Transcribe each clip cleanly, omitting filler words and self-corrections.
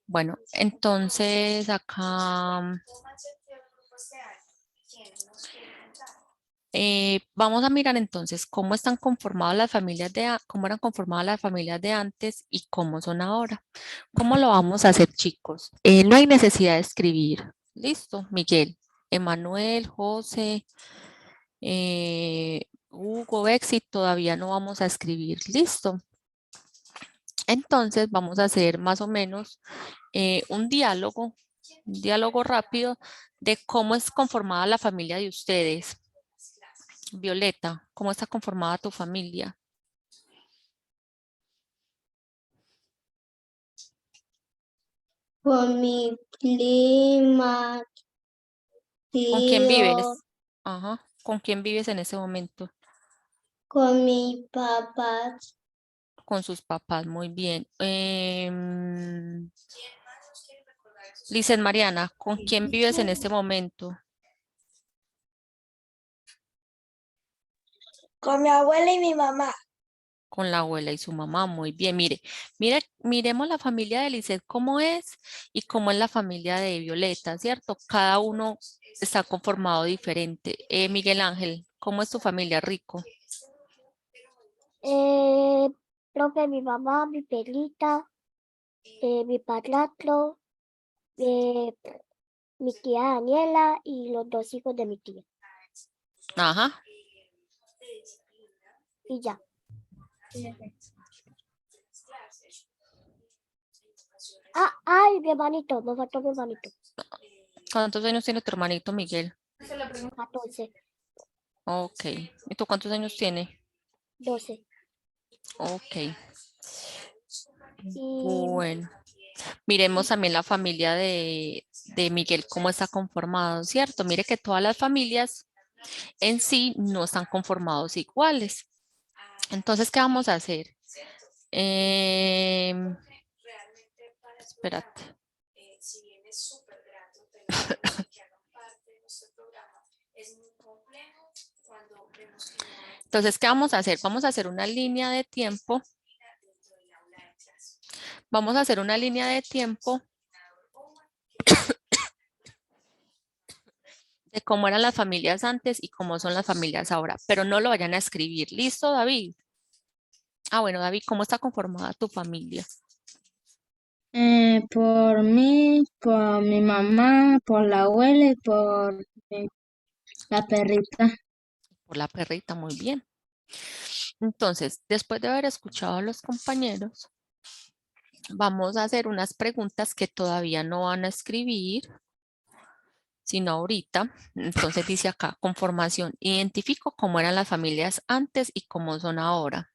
Bueno, entonces acá vamos a mirar entonces cómo están conformadas las familias cómo eran conformadas las familias de antes y cómo son ahora. ¿Cómo lo vamos a hacer, chicos? No hay necesidad de escribir. Listo, Miguel, Emanuel, José, Hugo, Bexi, todavía no vamos a escribir. Listo. Entonces vamos a hacer más o menos un diálogo rápido de cómo es conformada la familia de ustedes. Violeta, ¿cómo está conformada tu familia? Con mi prima, ¿Con quién tío, vives? Ajá. ¿Con quién vives en ese momento? con mi papá, Con sus papás, muy bien. Licen Mariana, ¿con quién vives en este momento? con mi abuela y mi mamá. Con la abuela y su mamá, muy bien. Miremos la familia de Lisset cómo es y cómo es la familia de Violeta, ¿cierto? Cada uno está conformado diferente. Miguel Ángel, ¿cómo es tu familia, Rico? Eh, Profe, mi mamá, mi perrita, mi padrastro, eh, mi tía Daniela y los dos hijos de mi tía. Ajá. Y ya. Ay, mi hermanito, me faltó mi hermanito. ¿Cuántos años tiene tu hermanito Miguel? 14, Ok. ¿Y tú cuántos años tiene? 12. Ok. Y Bueno. Miremos también la familia de Miguel, cómo está conformado, ¿cierto? Mire que todas las familias en sí no están conformados iguales. Entonces, ¿qué vamos a hacer? Em, espérate. Entonces, ¿qué vamos a hacer? Vamos a hacer una línea de tiempo. Vamos a hacer una línea de tiempo de cómo eran las familias antes y cómo son las familias ahora, pero no lo vayan a escribir. ¿Listo, David? Ah, bueno, David, ¿cómo está conformada tu familia? Por mí, por mi mamá, por la abuela y por la perrita. Por la perrita, muy bien. Entonces, después de haber escuchado a los compañeros, vamos a hacer unas preguntas que todavía no van a escribir, sino ahorita. Entonces dice acá, conformación. Identifico cómo eran las familias antes y cómo son ahora.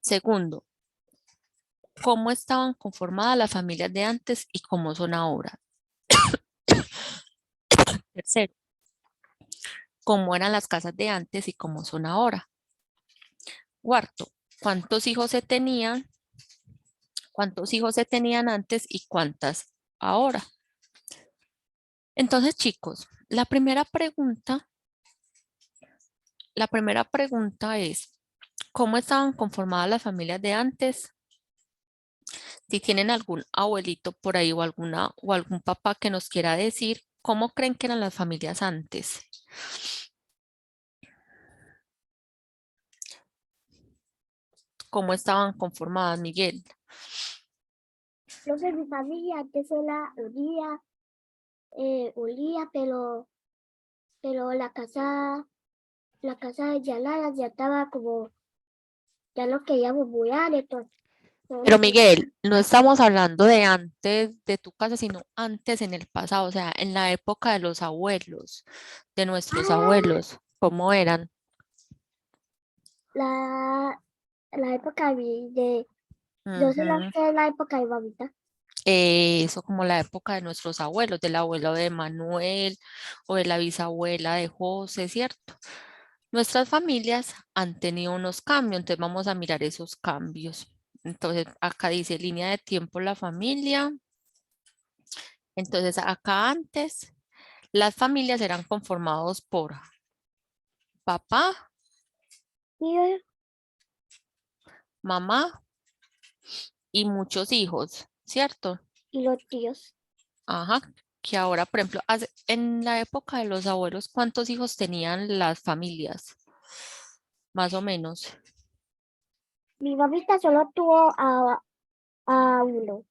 Segundo, cómo estaban conformadas las familias de antes y cómo son ahora. Tercero, cómo eran las casas de antes y cómo son ahora. Cuarto, cuántos hijos se tenían, cuántos hijos se tenían antes y cuántas ahora. Entonces, chicos, la primera pregunta es, ¿cómo estaban conformadas las familias de antes? Si tienen algún abuelito por ahí o alguna o algún papá que nos quiera decir, ¿cómo creen que eran las familias antes? ¿Cómo estaban conformadas, Miguel? profe, mi familia antes era olía, pero la casa de Yalaya ya estaba como, ya lo queríamos mudar, entonces Pero nosotros Miguel, no estamos hablando de antes de tu casa, sino antes en el pasado, o sea, en la época de los abuelos, de nuestros ah, abuelos, ¿cómo eran? la, la época yo sé la Ujú. que es la época de mamita. Eso como la época de nuestros abuelos, del abuelo de Manuel o de la bisabuela de José, ¿cierto? Nuestras familias han tenido unos cambios, entonces vamos a mirar esos cambios. Entonces acá dice línea de tiempo la familia. Entonces acá antes las familias eran conformados por papá, Y mamá y muchos hijos, ¿cierto? Y los tíos. Ajá, que ahora, por ejemplo, en la época de los abuelos, ¿cuántos hijos tenían las familias? Más o menos. Mi mamita solo tuvo a uno.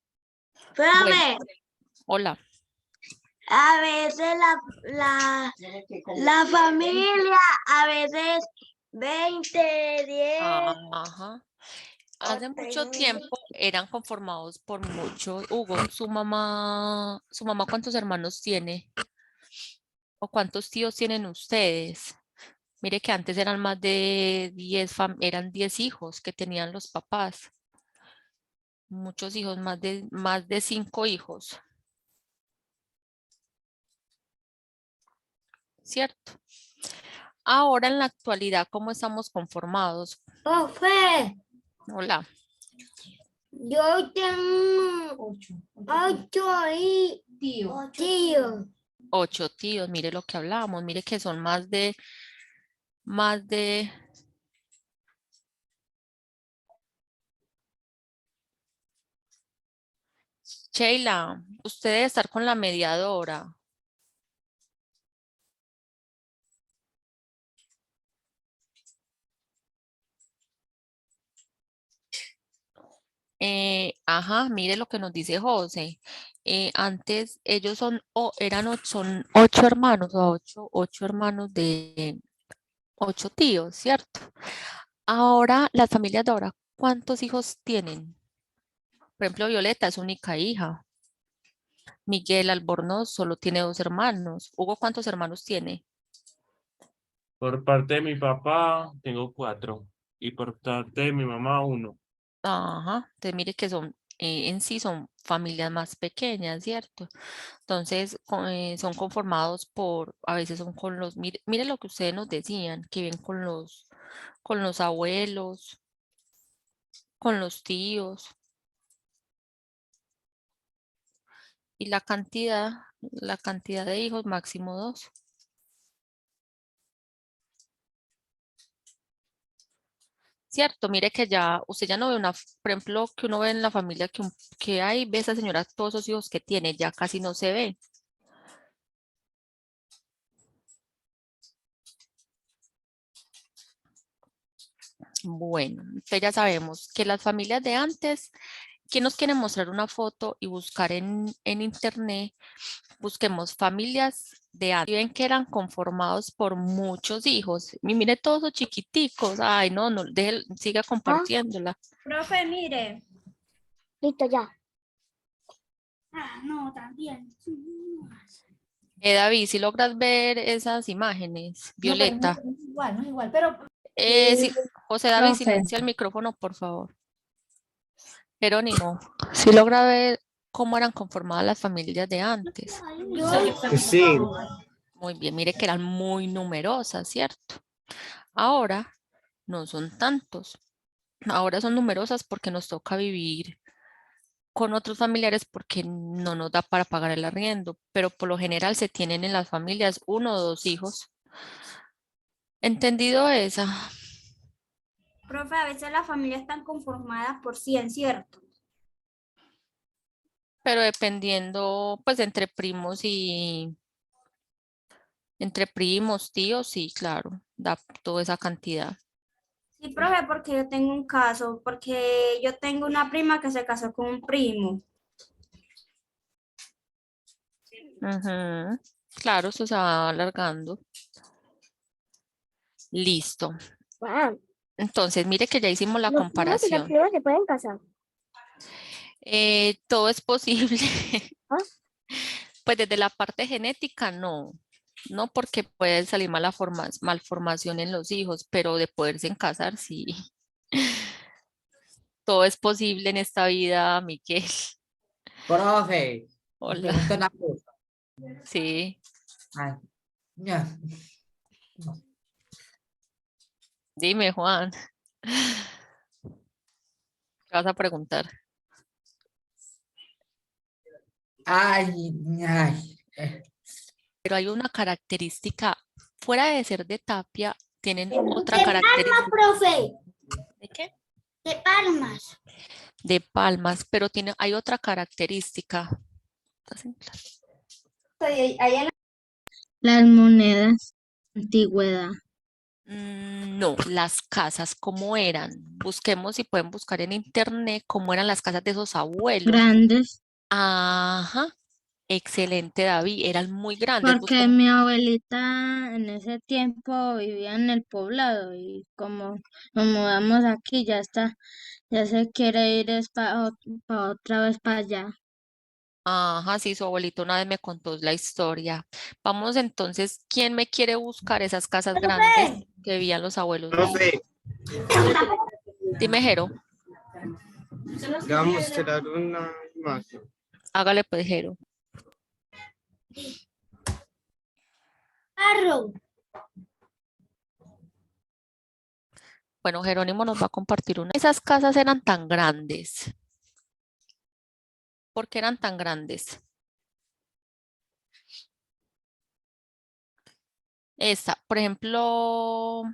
Bueno, Profe, hola. a veces la familia, a veces 20, 10. Ajá. Hace mucho tiempo eran conformados por mucho. Hugo, ¿su mamá cuántos hermanos tiene? ¿O cuántos tíos tienen ustedes? Mire que antes eran más de 10, eran 10 hijos que tenían los papás. Muchos hijos, más de 5 hijos, ¿cierto? Ahora en la actualidad, ¿cómo estamos conformados? Profe, Hola. yo tengo 8 y tíos. 8 tíos, mire lo que hablábamos, mire que son más de. Sheila, usted debe estar con la mediadora. Ajá, mire lo que nos dice José. Antes ellos son 8 hermanos o 8 hermanos de 8 tíos, ¿cierto? Ahora, las familias de ahora, ¿cuántos hijos tienen? Por ejemplo, Violeta es única hija. Miguel Albornoz solo tiene 2 hermanos. Hugo, ¿cuántos hermanos tiene? Por parte de mi papá tengo 4 y por parte de mi mamá 1. Ajá, entonces mire que en sí son familias más pequeñas, ¿cierto? Entonces son conformados a veces son mire lo que ustedes nos decían, que viven con los abuelos, con los tíos, y la cantidad de hijos, máximo 2. Cierto, mire que usted ya no ve por ejemplo, que uno ve en la familia que hay, ve esa señora, todos esos hijos que tiene, ya casi no se ve. Bueno, entonces ya sabemos que las familias de antes, ¿quién nos quiere mostrar una foto y buscar en internet? Busquemos familias de antes. Y ven que eran conformados por muchos hijos. Y mire todos esos chiquiticos. Ay, no, no, siga compartiéndola. Profe, mire. Listo, ya. No, también. David, si logras ver esas imágenes, Violeta. No es igual, no es igual, pero Sí, José David, Profe. silencia el micrófono, por favor. Jerónimo, si logra ver cómo eran conformadas las familias de antes. Sí. Muy bien, mire que eran muy numerosas, ¿cierto? Ahora no son tantos. Ahora son numerosas porque nos toca vivir con otros familiares porque no nos da para pagar el arriendo, pero por lo general se tienen en las familias 1 o 2 hijos. ¿Entendido esa? profe, a veces las familias están conformadas por 100, ¿cierto? Pero dependiendo, pues entre primos, tíos, sí, claro, da toda esa cantidad. Sí, profe, porque yo tengo un caso, porque yo tengo una prima que se casó con un primo. Ujú. Claro, eso se va alargando. Listo. Wow. Entonces, mire que ya hicimos la Los primos y las comparación. primas se pueden casar. Todo es posible. ¿Ah? Pues desde la parte genética, no porque puede salir malformación en los hijos, pero de poderse casar, sí. Todo es posible en esta vida, Miquel. Profe, me Hola, pregunta una cosa. sí, Ay, ya. dime, Juan, ¿qué vas a preguntar? Ay, ay. Pero hay una característica, fuera de ser de Tapia, tienen otra Te calma, característica. profe. ¿De qué? De palmas. De palmas, pero hay otra característica. ¿Estás en clase? Allá en Las monedas, antigüedad. No, las casas, ¿cómo eran? Busquemos si pueden buscar en internet cómo eran las casas de esos abuelos. Grandes, Ajá, excelente, David, eran muy grandes. porque mi abuelita en ese tiempo vivía en el poblado y como nos mudamos aquí, ya se quiere ir otra vez para allá. Ajá, sí, su abuelito una vez me contó la historia. Vamos entonces, ¿quién me quiere buscar esas casas grandes que vivían los abuelos míos? Dime, Jero, Le vamos a mostrar una imagen. hágale pues, Jero. carro. Bueno, Jerónimo nos va a compartir una. Esas casas eran tan grandes. ¿Por qué eran tan grandes? Esta, por ejemplo,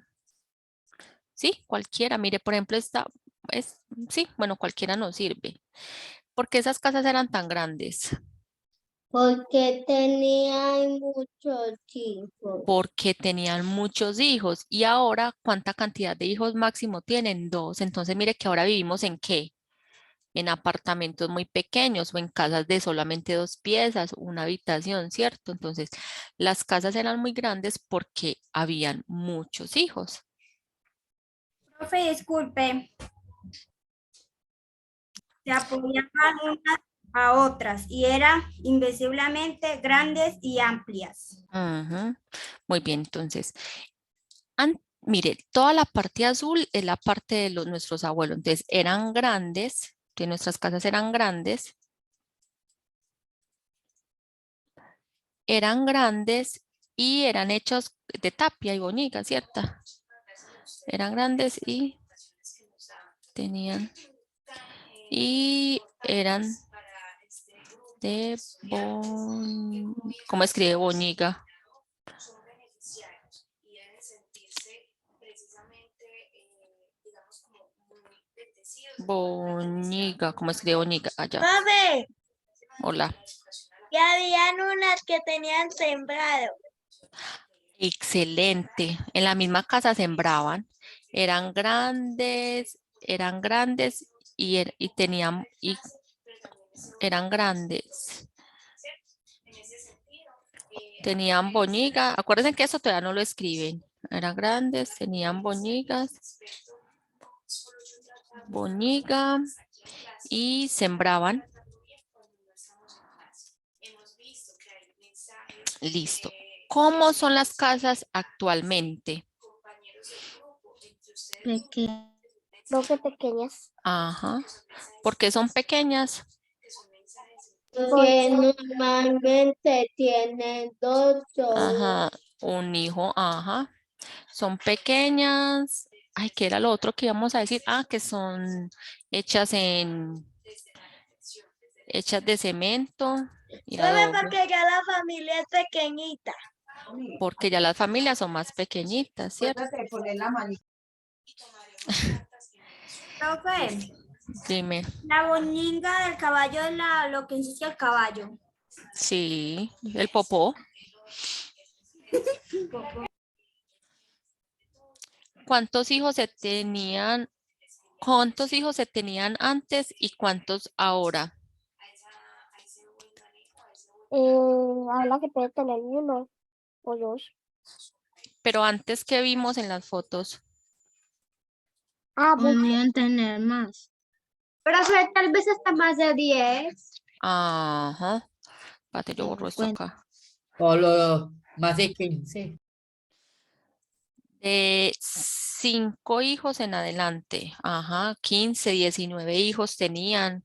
sí, cualquiera. Mire, por ejemplo, sí, bueno, cualquiera nos sirve. ¿Por qué esas casas eran tan grandes? Porque tenían muchos hijos. Porque tenían muchos hijos. Y ahora, ¿cuánta cantidad de hijos máximo tienen? 2. Entonces, mire que ahora vivimos ¿en qué? En apartamentos muy pequeños o en casas de solamente 2 piezas, una habitación, ¿cierto? Entonces, las casas eran muy grandes porque habían muchos hijos. Profe, disculpe. Se apoyaban unas a otras y eran invisiblemente grandes y amplias. Ujú. Muy bien, entonces, mire, toda la parte azul es la parte de nuestros abuelos. Entonces, eran grandes, que nuestras casas eran grandes y eran hechos de tapia y bonica, ¿cierto? Eran grandes y tenían, y eran de ¿cómo escribe boñiga? Boñiga, ¿cómo escribe boñiga? Allá. Profe, Hola. y habían unas que tenían sembrado. Excelente. En la misma casa sembraban. Eran grandes y tenían, y eran grandes. Tenían boñiga. Acuérdense que eso todavía no lo escriben. Eran grandes, tenían boñigas. Boñiga y sembraban. Listo. ¿Cómo son las casas actualmente? Profe, pequeñas. Ajá. ¿Por qué son pequeñas? Porque normalmente tienen 2 o Ajá. Un hijo, ajá. Son pequeñas. Ay, ¿qué era lo otro que íbamos a decir? Ah, que son hechas hechas de cemento y Profe, adobe, porque ya la familia es pequeñita. porque ya las familias son más pequeñitas, ¿cierto? Profe, Dime, la boñiga del caballo es lo que ensucia el caballo. sí, el popó. ¿Cuántos hijos se tenían? ¿Cuántos hijos se tenían antes y cuántos ahora? Habla que puede tener 1 o 2. Pero antes que vimos en las fotos. Ah, mucho. podían tener más. Profe, tal vez hasta más de 10. Ajá. Espérate, yo borro esto Bueno. acá. O más de 15. De 5 hijos en adelante. Ajá, 15, 19 hijos tenían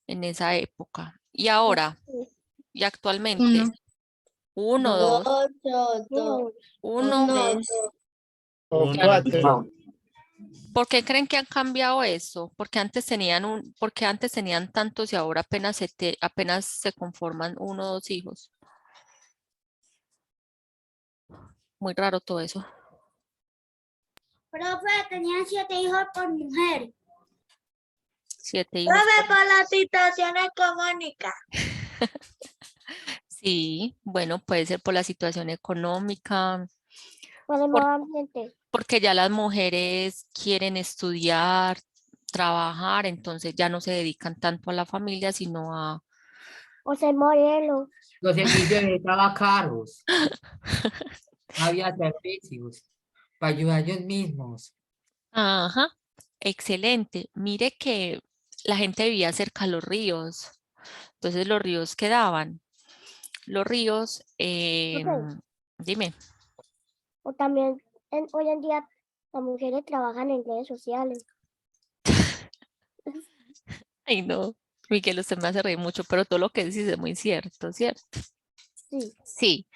en esa época. Y ahora, y actualmente, 1, 2, 1. 3. O 4. ¿Por qué creen que han cambiado eso? Porque antes tenían tantos y ahora apenas se conforman 1 o 2 hijos. Muy raro todo eso. Profe, tenían 7 hijos por mujer. 7 hijos. por la situación económica. Sí, bueno, puede ser por la situación económica, Por el medio ambiente. porque ya las mujeres quieren estudiar, trabajar, entonces ya no se dedican tanto a la familia, sino a... O ser modelo. Los servicios estaban caros. No había servicios para ayudar a ellos mismos. Ajá, excelente. Mire que la gente vivía cerca a los ríos, entonces los ríos quedaban. Los ríos, Ok. dime, O también hoy en día las mujeres trabajan en redes sociales. ay no, Miguel, usted me hace reír mucho, pero todo lo que dices es muy cierto, ¿cierto? Sí. Sí,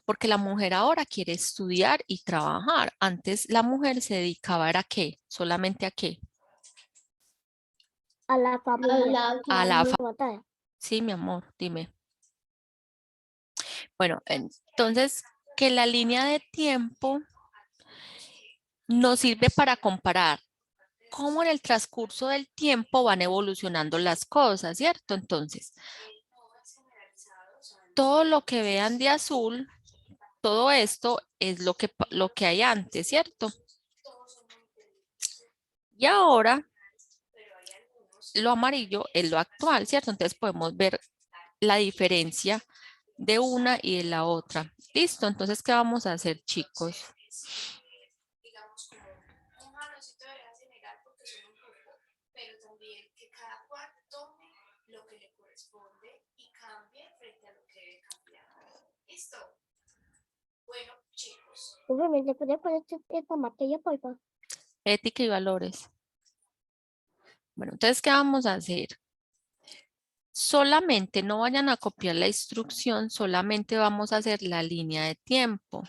porque la mujer ahora quiere estudiar y trabajar. Antes la mujer se dedicaba ¿era qué? ¿Solamente a qué? A la familia. A la familia. Sí, mi amor, dime. Bueno, entonces, que la línea de tiempo nos sirve para comparar cómo en el transcurso del tiempo van evolucionando las cosas, ¿cierto? Entonces, todo lo que vean de azul, todo esto es lo que hay antes, ¿cierto? Y ahora lo amarillo es lo actual, ¿cierto? Entonces podemos ver la diferencia de una y de la otra. Listo, entonces, ¿qué vamos a hacer, chicos? Obviamente puede poner esta materia, por favor. Ética y valores. Bueno, entonces, ¿qué vamos a hacer? Solamente no vayan a copiar la instrucción, solamente vamos a hacer la línea de tiempo.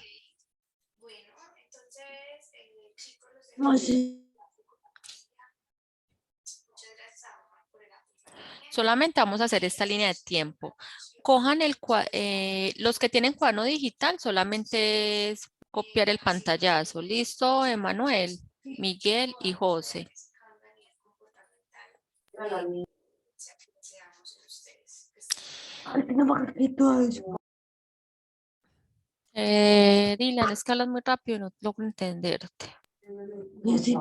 Solamente vamos a hacer esta línea de tiempo. Cojan los que tienen cuaderno digital, solamente es copiar el pantallazo. ¿Listo, Emanuel, Miguel y José? Dylan, es que hablas muy rápido y no logro entenderte. Sí.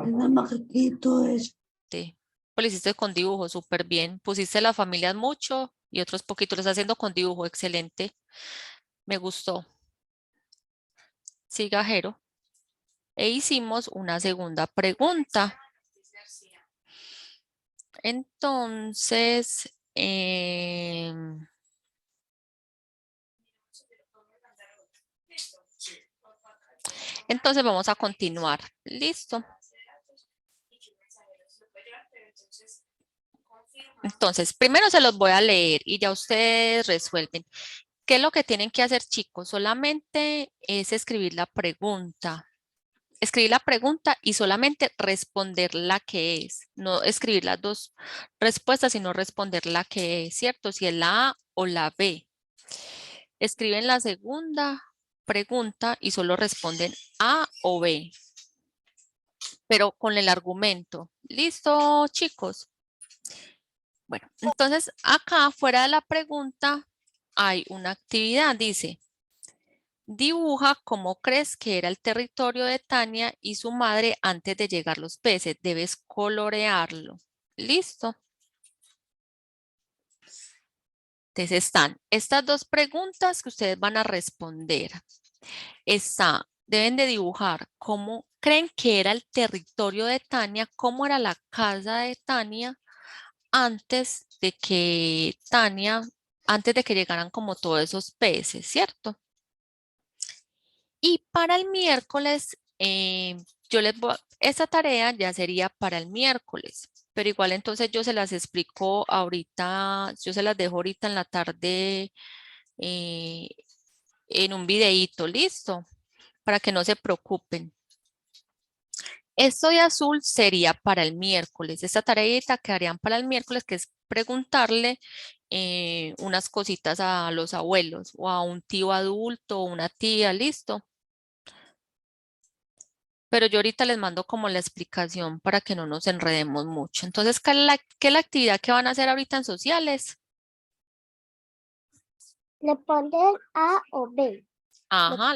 Pues lo hiciste con dibujo, súper bien. Pusiste las familias mucho y otros poquitos. Lo estás haciendo con dibujo, excelente. Me gustó. Siga, Jero. E hicimos una segunda pregunta. Entonces, vamos a continuar. ¿Listo? Entonces, primero se los voy a leer y ya ustedes resuelven. ¿Qué es lo que tienen que hacer, chicos? Solamente es escribir la pregunta. Escribir la pregunta y solamente responder la que es. No escribir las dos respuestas, sino responder la que es, ¿cierto? Si es la A o la B. Escriben la segunda pregunta y solo responden A o B, pero con el argumento. ¿Listo, chicos? Bueno, entonces acá fuera de la pregunta hay una actividad, dice, dibuja cómo crees que era el territorio de Tania y su madre antes de llegar los peces. Debes colorearlo. ¿Listo? Entonces están estas dos preguntas que ustedes van a responder. Deben de dibujar cómo creen que era el territorio de Tania, cómo era la casa de Tania antes de que llegaran como todos esos peces, ¿cierto? Y para el miércoles, esta tarea ya sería para el miércoles, pero igual entonces yo se las explico ahorita, yo se las dejo ahorita en la tarde en un videíto, ¿listo? Para que no se preocupen. Esto de azul sería para el miércoles. Esta tareita que harían para el miércoles, que es preguntarle unas cositas a los abuelos o a un tío adulto o una tía, ¿listo? Pero yo ahorita les mando como la explicación para que no nos enredemos mucho. Entonces, ¿qué es la actividad que van a hacer ahorita en sociales? Responder A o B. Ajá,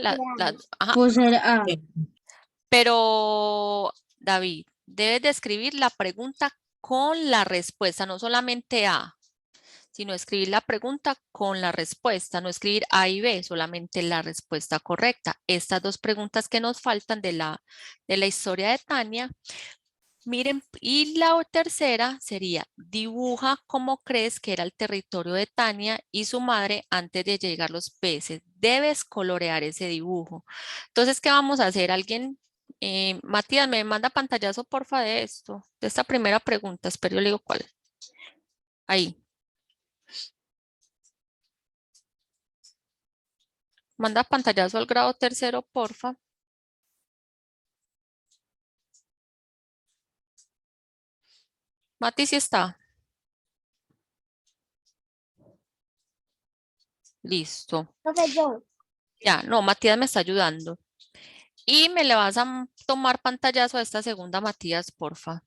ajá. Puse A. Pero, David, debes de escribir la pregunta con la respuesta, no solamente A, sino escribir la pregunta con la respuesta, no escribir A y B, solamente la respuesta correcta. Estas dos preguntas que nos faltan de la historia de Tania. Miren, y la tercera sería, dibuja cómo crees que era el territorio de Tania y su madre antes de llegar los peces. Debes colorear ese dibujo. Entonces, ¿qué vamos a hacer? Alguien, Matías, me manda pantallazo, porfa, de esto, de esta primera pregunta. Espero yo le digo cuál. Ahí. Manda pantallazo al grado tercero, porfa. Mati, sí está. Listo. Profe, yo. Ya, no, Matías me está ayudando. Y me le vas a tomar pantallazo a esta segunda, Matías, porfa.